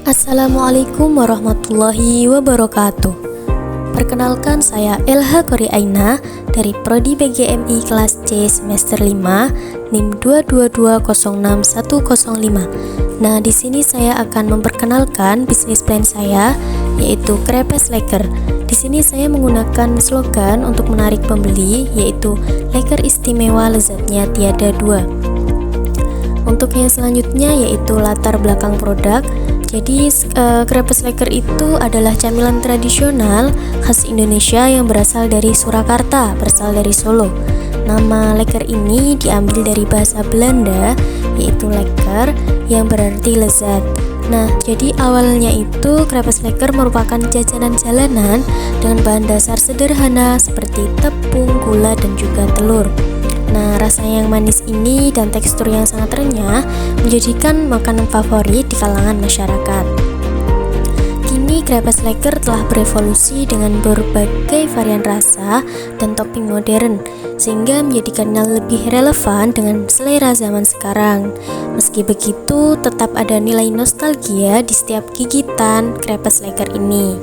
Assalamualaikum warahmatullahi wabarakatuh. Perkenalkan, saya Elha Koriaina dari Prodi PGMI kelas C semester 5 NIM 222061005. Nah, di sini saya akan memperkenalkan bisnis plan saya, yaitu Krepes Leker. Di sini saya menggunakan slogan untuk menarik pembeli, yaitu Leker istimewa, lezatnya tiada dua. Untuk yang selanjutnya yaitu latar belakang produk. Jadi Krepes Leker itu adalah camilan tradisional khas Indonesia yang berasal dari Surakarta, berasal dari Solo. Nama leker ini diambil dari bahasa Belanda, yaitu lekker, yang berarti lezat. Nah, jadi awalnya itu Krepes Leker merupakan jajanan jalanan dengan bahan dasar sederhana seperti tepung, gula, dan juga telur. Nah, rasa yang manis ini dan tekstur yang sangat renyah menjadikan makanan favorit di kalangan masyarakat. Kini Krepes Leker telah berevolusi dengan berbagai varian rasa dan topping modern, sehingga menjadikannya lebih relevan dengan selera zaman sekarang. Meski begitu, tetap ada nilai nostalgia di setiap gigitan Krepes Leker ini.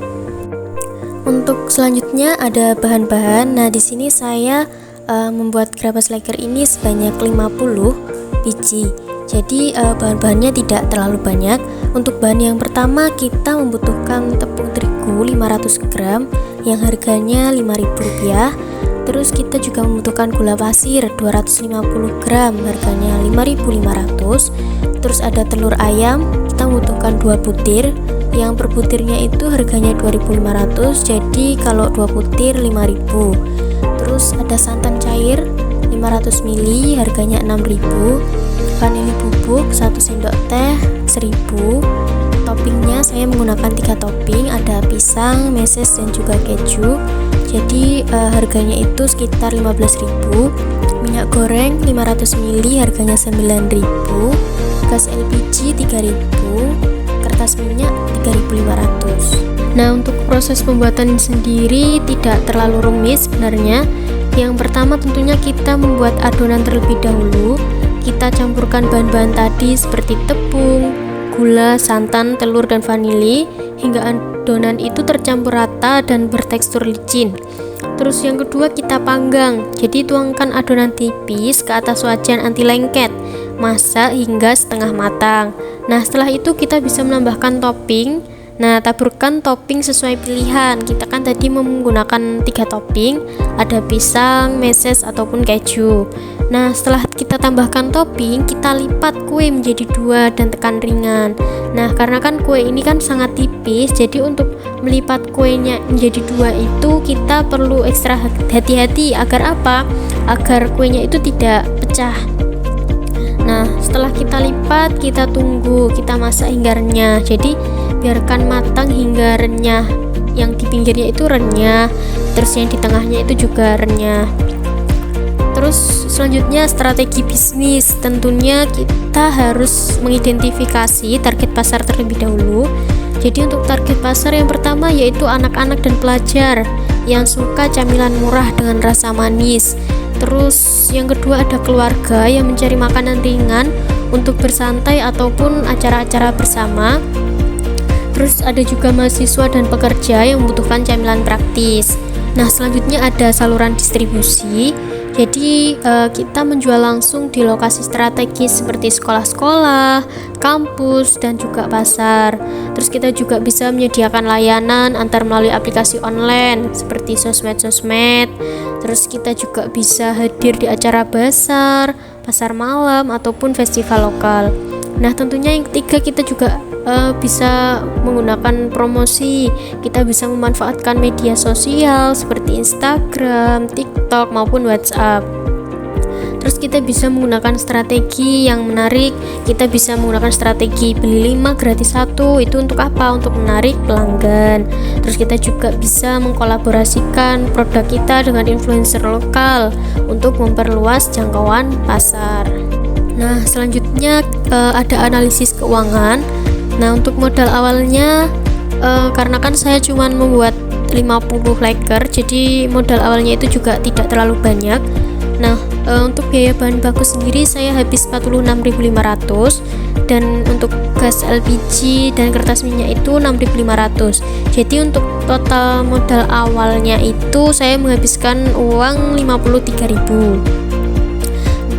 Untuk selanjutnya ada bahan-bahan. Nah, di sini saya membuat Krepes Leker ini sebanyak 50 biji. Jadi bahan-bahannya tidak terlalu banyak. Untuk bahan yang pertama kita membutuhkan tepung terigu 500 gram yang harganya Rp5.000. Terus kita juga membutuhkan gula pasir 250 gram harganya Rp5.500. Terus ada telur ayam, kita membutuhkan 2 butir. Yang per butirnya itu harganya Rp2.500. Jadi kalau 2 butir Rp5.000. Terus ada santan cair 500 ml harganya Rp6.000, vanili bubuk 1 sendok teh Rp1.000. Toppingnya saya menggunakan 3 topping, ada pisang, meses, dan juga keju. Jadi harganya itu sekitar Rp15.000. Minyak goreng 500 ml harganya Rp9.000. Gas LPG Rp3.000. Kertas minyak Rp3.500. Nah, untuk proses pembuatan sendiri tidak terlalu rumit sebenarnya. Yang pertama tentunya kita membuat adonan terlebih dahulu. Kita campurkan bahan-bahan tadi seperti tepung, gula, santan, telur, dan vanili hingga adonan itu tercampur rata dan bertekstur licin. Terus yang kedua kita panggang. Jadi tuangkan adonan tipis ke atas wajan anti lengket. Masak hingga setengah matang. Nah, setelah itu kita bisa menambahkan topping. Nah, taburkan topping sesuai pilihan. Kita kan tadi menggunakan 3 topping, ada pisang, meses, ataupun keju. Nah, setelah kita tambahkan topping, kita lipat kue menjadi 2 dan tekan ringan. Nah, karena kan kue ini kan sangat tipis, jadi untuk melipat kuenya menjadi 2 itu kita perlu ekstra hati-hati. Agar apa? Agar kuenya itu tidak pecah. Nah, setelah kita lipat, kita tunggu, kita masak hingga renyah. Jadi biarkan matang hingga renyah. Yang di pinggirnya itu renyah, terus yang di tengahnya itu juga renyah. Terus selanjutnya strategi bisnis. Tentunya kita harus mengidentifikasi target pasar terlebih dahulu. Jadi untuk target pasar yang pertama yaitu anak-anak dan pelajar yang suka camilan murah dengan rasa manis. Terus yang kedua ada keluarga yang mencari makanan ringan untuk bersantai ataupun acara-acara bersama. Terus ada juga mahasiswa dan pekerja yang membutuhkan camilan praktis. Nah, selanjutnya ada saluran distribusi. Jadi kita menjual langsung di lokasi strategis seperti sekolah-sekolah, kampus, dan juga pasar. Terus kita juga bisa menyediakan layanan antar melalui aplikasi online seperti sosmed-sosmed. Terus kita juga bisa hadir di acara bazar, pasar malam, ataupun festival lokal. Nah, tentunya yang ketiga kita juga bisa menggunakan promosi. Kita bisa memanfaatkan media sosial seperti Instagram, TikTok, maupun WhatsApp. Terus kita bisa menggunakan strategi yang menarik. Kita bisa menggunakan strategi beli 5 gratis 1. Itu untuk apa? Untuk menarik pelanggan. Terus kita juga bisa mengkolaborasikan produk kita dengan influencer lokal untuk memperluas jangkauan pasar. Nah, selanjutnya ada analisis keuangan. Nah, untuk modal awalnya karena kan saya cuma membuat 50 leker, jadi modal awalnya itu juga tidak terlalu banyak. Nah, Untuk biaya bahan baku sendiri saya habis 46.500, dan untuk gas LPG dan kertas minyak itu 6.500. Jadi untuk total modal awalnya itu saya menghabiskan uang 53.000.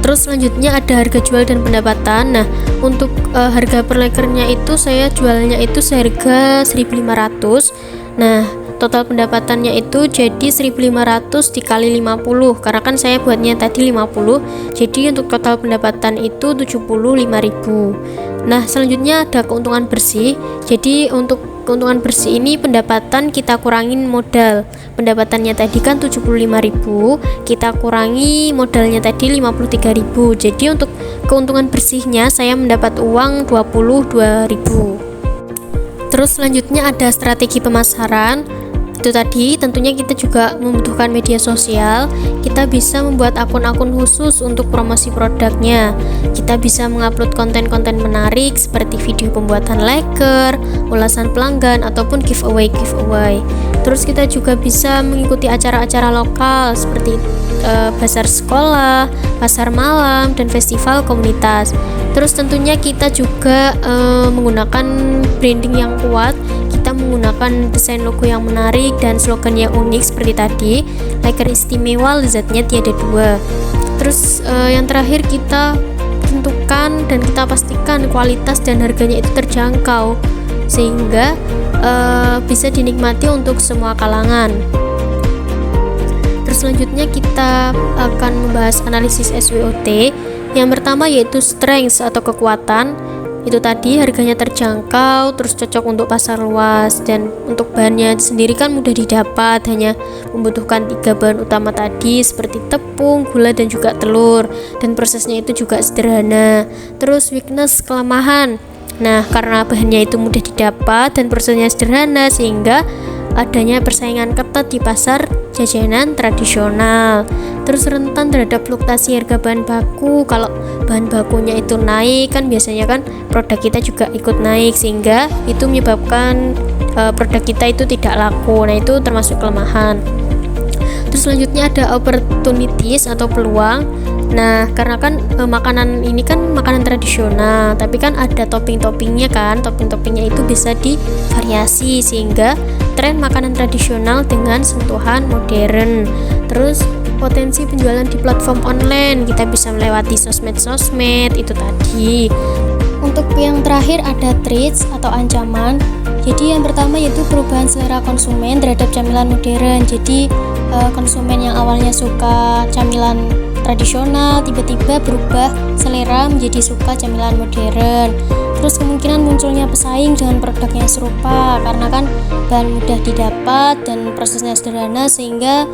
Terus selanjutnya ada harga jual dan pendapatan. Nah, untuk harga per lekernya itu saya jualnya itu seharga 1.500. Nah, total pendapatannya itu jadi 1.500 dikali 50, karena kan saya buatnya tadi 50. Jadi untuk total pendapatan itu 75.000. Nah, selanjutnya ada keuntungan bersih. Jadi untuk keuntungan bersih ini pendapatan kita kurangin modal. Pendapatannya tadi kan 75.000, kita kurangi modalnya tadi 53.000. Jadi untuk keuntungan bersihnya saya mendapat uang 22.000. Terus selanjutnya ada strategi pemasaran. Itu tadi tentunya kita juga membutuhkan media sosial. Kita bisa membuat akun-akun khusus untuk promosi produknya. Kita bisa mengupload konten-konten menarik seperti video pembuatan leker, ulasan pelanggan, ataupun giveaway. Terus kita juga bisa mengikuti acara-acara lokal seperti bazar sekolah, pasar malam, dan festival komunitas. Terus tentunya kita juga menggunakan branding yang kuat. Kita menggunakan desain logo yang menarik dan slogan yang unik seperti tadi, leker istimewa, lezatnya tiada dua. Terus yang terakhir kita tentukan dan kita pastikan kualitas dan harganya itu terjangkau sehingga bisa dinikmati untuk semua kalangan. Terus selanjutnya kita akan membahas analisis SWOT. Yang pertama yaitu strength atau kekuatan. Itu tadi harganya terjangkau, terus cocok untuk pasar luas, dan untuk bahannya sendiri kan mudah didapat, hanya membutuhkan 3 bahan utama tadi seperti tepung, gula, dan juga telur, dan prosesnya itu juga sederhana. Terus weakness, kelemahan. Nah, karena bahannya itu mudah didapat dan prosesnya sederhana sehingga adanya persaingan ketat di pasar jajanan tradisional. Terus rentan terhadap fluktuasi harga bahan baku. Kalau bahan bakunya itu naik kan biasanya kan produk kita juga ikut naik sehingga itu menyebabkan produk kita itu tidak laku. Nah, itu termasuk kelemahan. Terus selanjutnya ada opportunities atau peluang. Nah, karena kan makanan ini kan makanan tradisional, tapi kan ada topping-toppingnya kan. Topping-toppingnya itu bisa divariasi sehingga tren makanan tradisional dengan sentuhan modern. Terus potensi penjualan di platform online, kita bisa melewati sosmed itu tadi. Untuk yang terakhir ada threats atau ancaman. Jadi yang pertama yaitu perubahan selera konsumen terhadap camilan modern. Jadi konsumen yang awalnya suka camilan tradisional tiba-tiba berubah selera menjadi suka camilan modern. Terus kemungkinan munculnya pesaing dengan produk yang serupa karena kan bahan mudah didapat dan prosesnya sederhana sehingga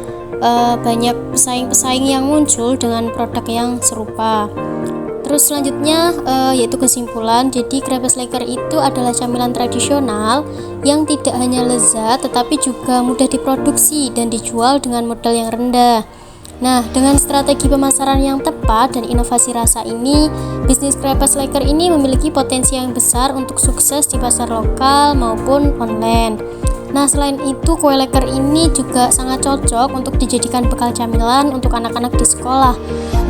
banyak pesaing-pesaing yang muncul dengan produk yang serupa. Terus selanjutnya yaitu kesimpulan. Jadi krepes leker itu adalah camilan tradisional yang tidak hanya lezat tetapi juga mudah diproduksi dan dijual dengan modal yang rendah. Nah, dengan strategi pemasaran yang tepat dan inovasi rasa ini, bisnis krepes leker ini memiliki potensi yang besar untuk sukses di pasar lokal maupun online. Nah, selain itu kue leker ini juga sangat cocok untuk dijadikan bekal camilan untuk anak-anak di sekolah.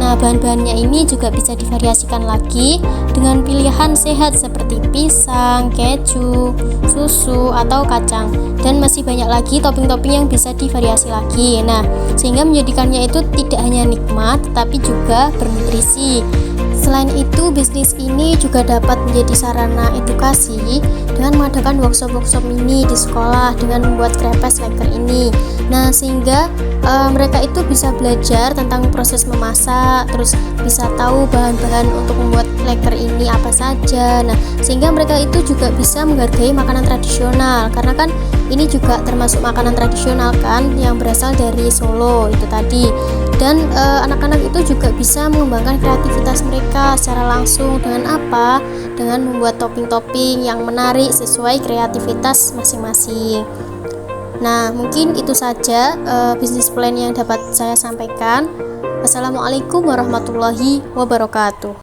Nah, bahan-bahannya ini juga bisa divariasikan lagi dengan pilihan sehat seperti pisang, keju, susu, atau kacang. Dan masih banyak lagi topping-topping yang bisa divariasi lagi. Nah, sehingga menjadikannya itu tidak hanya nikmat tetapi juga bernutrisi. Selain itu, bisnis ini juga dapat menjadi sarana edukasi dengan mengadakan workshop-workshop mini di sekolah dengan membuat krepes leker ini. Nah, sehingga mereka itu bisa belajar tentang proses memasak, terus bisa tahu bahan-bahan untuk membuat leker ini apa saja. Nah, sehingga mereka itu juga bisa menghargai makanan tradisional karena kan ini juga termasuk makanan tradisional kan yang berasal dari Solo itu tadi. Dan anak-anak itu juga bisa mengembangkan kreativitas mereka secara langsung dengan apa? Dengan membuat topping-topping yang menarik sesuai kreativitas masing-masing. Nah, mungkin itu saja bisnis plan yang dapat saya sampaikan. Wassalamualaikum warahmatullahi wabarakatuh.